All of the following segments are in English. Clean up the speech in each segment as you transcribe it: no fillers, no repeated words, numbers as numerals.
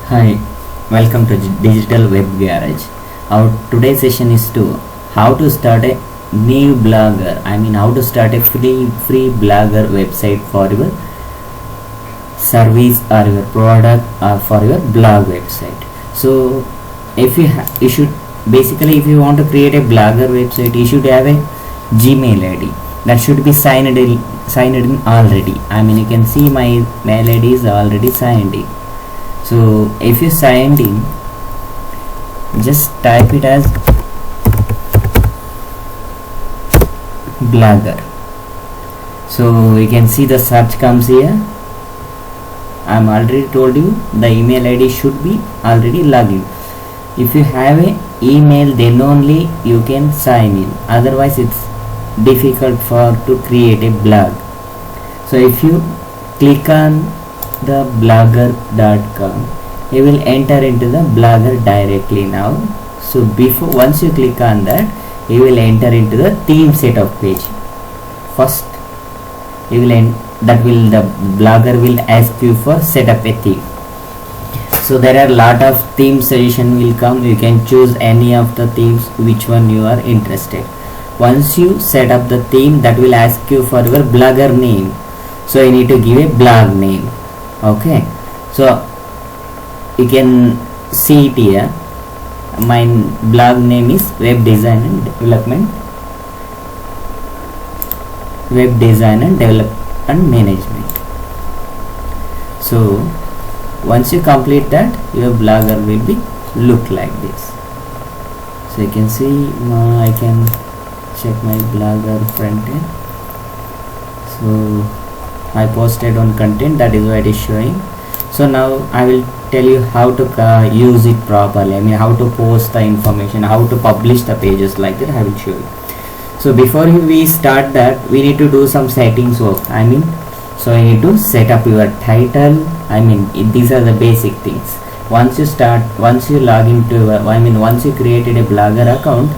Hi, welcome to Digital Web Garage. Our today's session is to how to start a new blogger. How to start a free blogger website for your service or your product or for your blog website. So, if you should basically, if you want to create a blogger website, you should have a Gmail ID that should be signed in already. You can see my mail ID is already signed in. So if you signed in, just type it as blogger. So you can see the search comes here. I'm already told you the email ID should be already logged in. If you have a email, then only you can sign in, otherwise it's difficult to create a blog. So if you click on the blogger.com, you will enter into the blogger directly now. So once you click on that, you will enter into the theme setup page. First the blogger will ask you for set up a theme. So there are lot of theme suggestion will come. You can choose any of the themes which one you are interested. Once you set up the theme, that will ask you for your blogger name. So you need to give a blog name. Okay, so you can see it here. My blog name is web design and development management. So once you complete that, your blogger will be look like this. So you can see I can check my blogger front end. So I posted on content, that is why it is showing. So now I will tell you how to use it properly. How to post the information, how to publish the pages, like that I will show you. So before we start that, we need to do some settings work. So you need to set up your title. These are the basic things. Once you log into once you created a blogger account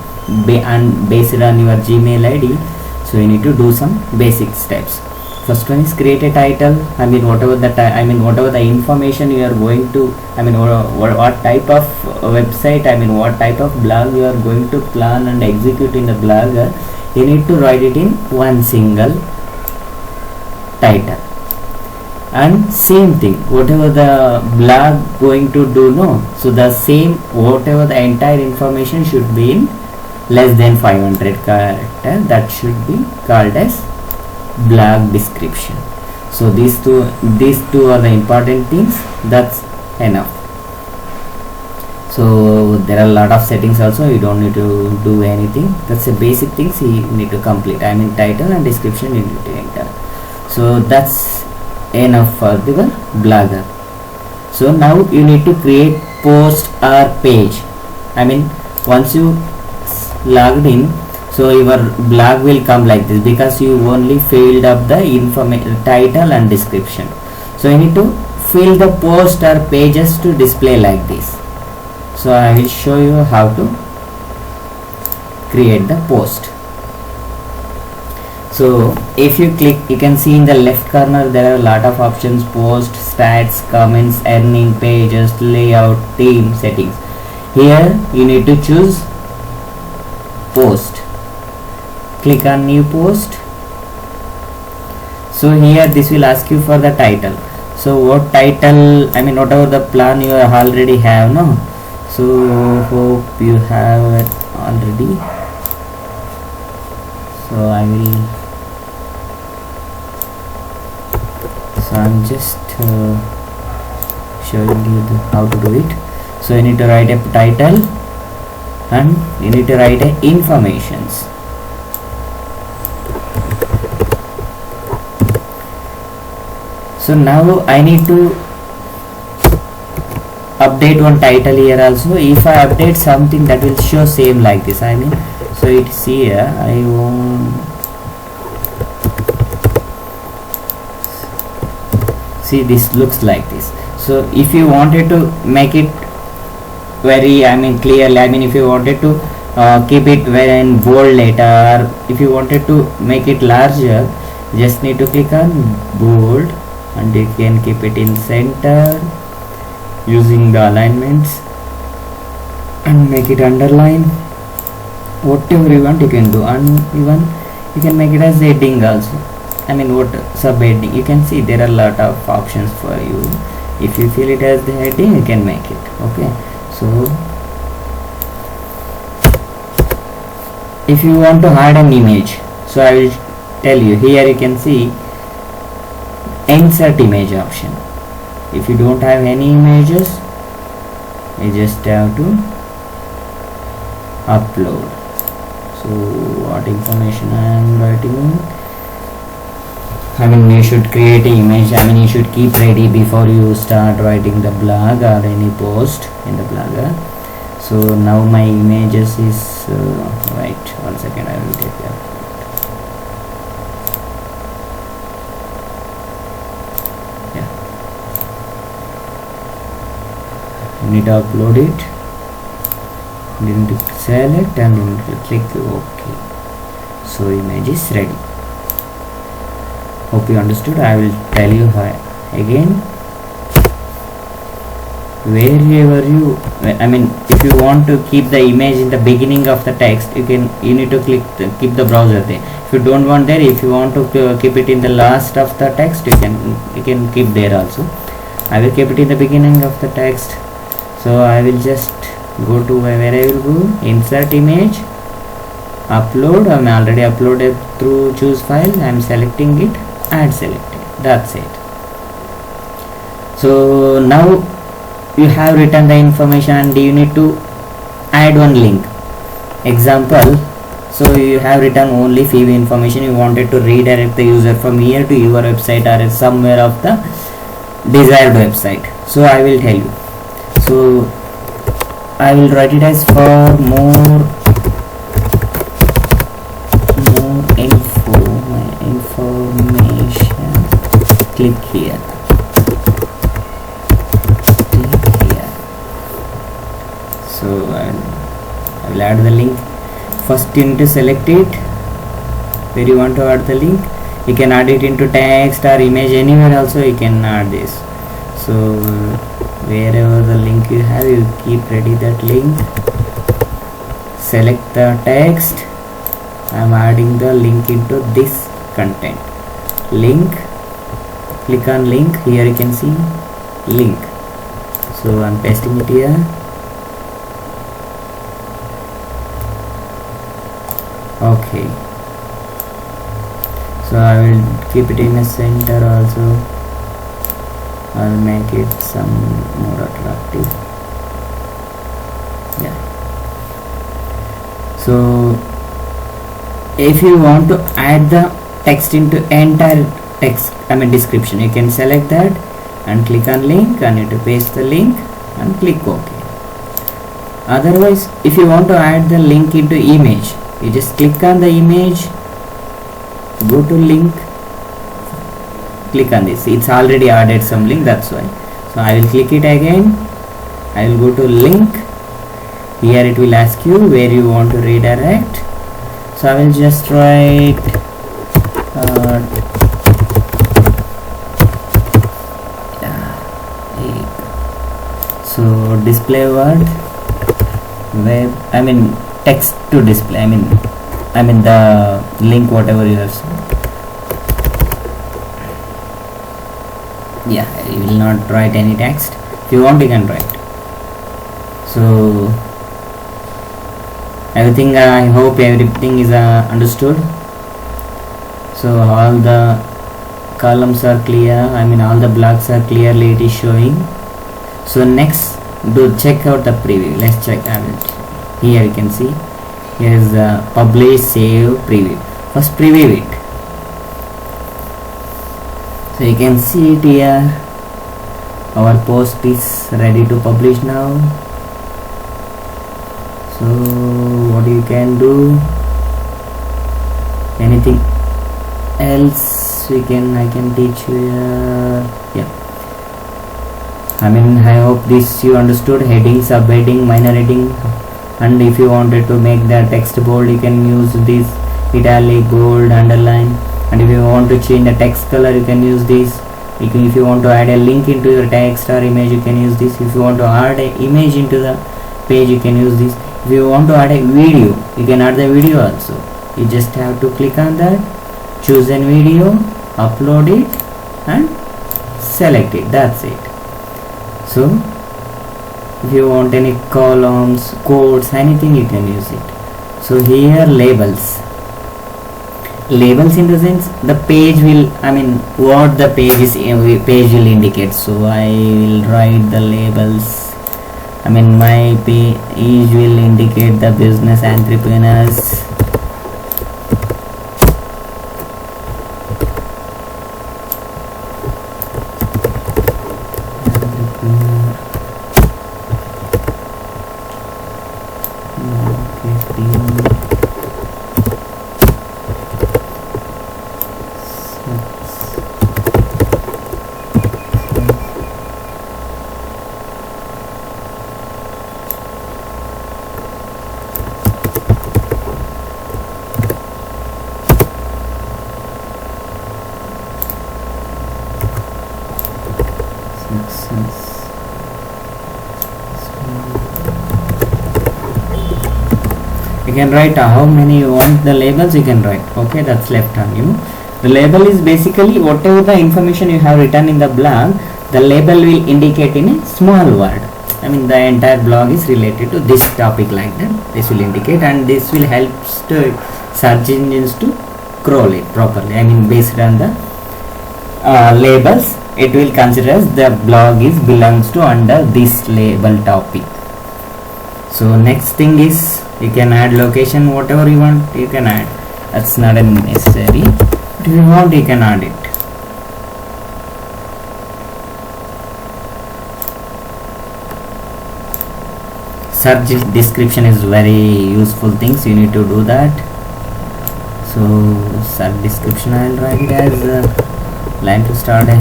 and based on your Gmail ID, so you need to do some basic steps. First one is create a title. Whatever the information you are going to, what type of website, what type of blog you are going to plan and execute in the blogger, you need to write it in one single title. And same thing, whatever the blog going to do, so the same, whatever the entire information should be in less than 500 character, that should be called as blog description. So these two are the important things. That's enough. So there are a lot of settings also, you don't need to do anything. That's the basic things you need to complete. Title and description you need to enter. So that's enough for the blogger. So now you need to create post or page. Once you logged in, so your blog will come like this, because you only filled up the information, title and description. So you need to fill the post or pages to display like this. So I will show you how to create the post. So if you click, you can see in the left corner there are a lot of options: post, stats, comments, earning, pages, layout, theme, settings. Here you need to choose post. Click on new post. So here this will ask you for the title. So what title, whatever the plan you already have, so hope you have it already. So I'm just showing you how to do it. So you need to write a title and you need to write a informations. So now I need to update one title here also. If I update something, that will show same like this. So it's here. I want see this looks like this. So if you wanted to make it very clearly, if you wanted to keep it very in bold letter, or if you wanted to make it larger, just need to click on bold and you can keep it in center using the alignments and make it underline. Whatever you want you can do, and even you can make it as heading also. I mean, what subheading, you can see there are a lot of options for you. If you feel it as the heading, you can make it. Okay, so if you want to hide an image, so I will tell you here. You can see insert image option. If you don't have any images, you just have to upload. So what information I am writing, I mean, you should create an image. I mean, you should keep ready before you start writing the blog or any post in the blogger. So now my images is right, 1 second, I will take that. Yeah, you need to upload it. You need to select and you need to click OK. So image is ready. Hope you understood. I will tell you again. Wherever you, I mean, if you want to keep the image in the beginning of the text, you need to keep the browser there. If you don't want there, if you want to keep it in the last of the text, you can keep there also. I will keep it in the beginning of the text. So I will just go to where I will go, insert image, upload. I am already uploaded through choose file. I am selecting it and selecting. That's it. So now you have written the information and you need to add one link. Example, so you have written only few information. You wanted to redirect the user from here to your website or somewhere of the desired website. So I will tell you. So I will write it as for more info, my information, click here. So I will add the link. First you need to select it where you want to add the link. You can add it into text or image, anywhere also you can add this. So wherever the link you have, you keep ready that link. Select the text. I am adding the link into this content. Link, click on link. Here you can see link. So I am pasting it here. Okay, so I will keep it in the center also. I'll make it some more attractive. Yeah, so if you want to add the text into entire text, I mean description, you can select that and click on link, and you need to paste the link and click OK. Otherwise, if you want to add the link into image, you just click on the image, go to link, click on this. It's already added some link, that's why. So I will click it again. I will go to link. Here it will ask you where you want to redirect. So I will just write so display word web, I mean text to display, I mean the link whatever you are saying. Yeah, you will not write any text. If you want, you can write. So everything, I hope everything is understood. So all the columns are clear, I mean all the blocks are clearly it is showing. So next, do check out the preview. Let's check. Here you can see, here is publish, save, preview. First preview it. So you can see it here. Our post is ready to publish now. So what you can do, anything else I can teach you here. Yeah, I mean I hope this you understood. Heading, subheading, minor heading, and if you wanted to make the text bold, you can use this italic, bold, underline, and if you want to change the text color, you can use this If you want to add a link into your text or image, you can use this. If you want to add an image into the page, you can use this. If you want to add a video, you can add the video also. You just have to click on that, choose a video, upload it and select it. That's it. So if you want any columns, codes, anything, you can use it. So here labels in the sense the page will, what the page will indicate. So I will write the labels. My page will indicate the business entrepreneurs. You can write how many you want the labels, you can write. Okay, that's left on you. The label is basically whatever the information you have written in the blog, the label will indicate in a small word. The entire blog is related to this topic, like that. This will indicate, and this will help to search engines to crawl it properly. Based on the labels, it will consider as the blog belongs to under this label topic. So next thing is, you can add location, whatever you want you can add. That's not necessary, but if you want you can add it. Search description is very useful things, you need to do that. So search description, I will write it as plan to start a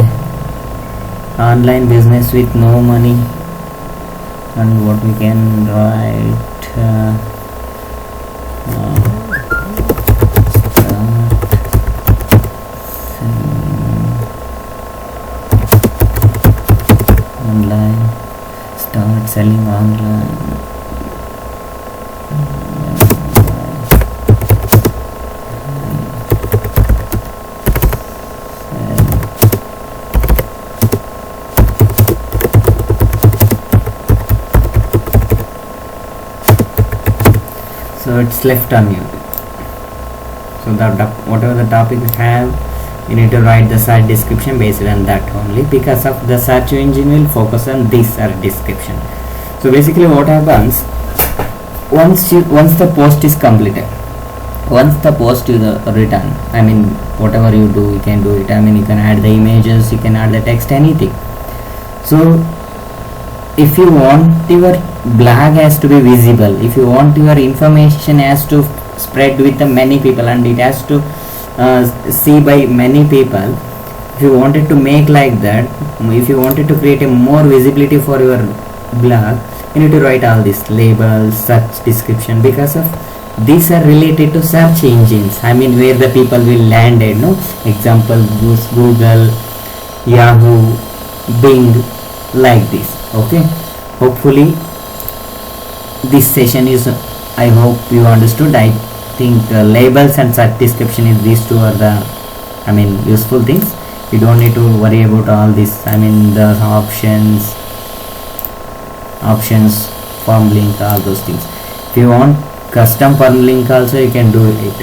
online business with no money. And what we can write, start selling online. So it's left on you. So that whatever the topic you have, you need to write the search description based on that only, because of the search engine will focus on this search description. So basically what happens, once the post is completed, once the post is written, whatever you do, you can do it. You can add the images, you can add the text, anything. So if you want your blog has to be visible, if you want your information has to spread with the many people and it has to see by many people, if you wanted to make like that, if you wanted to create a more visibility for your blog, you need to write all these labels, search description, because of these are related to search engines, where the people will land at, example Google, Yahoo, Bing, like this. Okay, hopefully this session is, I hope you understood. I think labels and search description is, these two are the useful things. You don't need to worry about all this. The options, form link, all those things. If you want custom form link also, you can do it.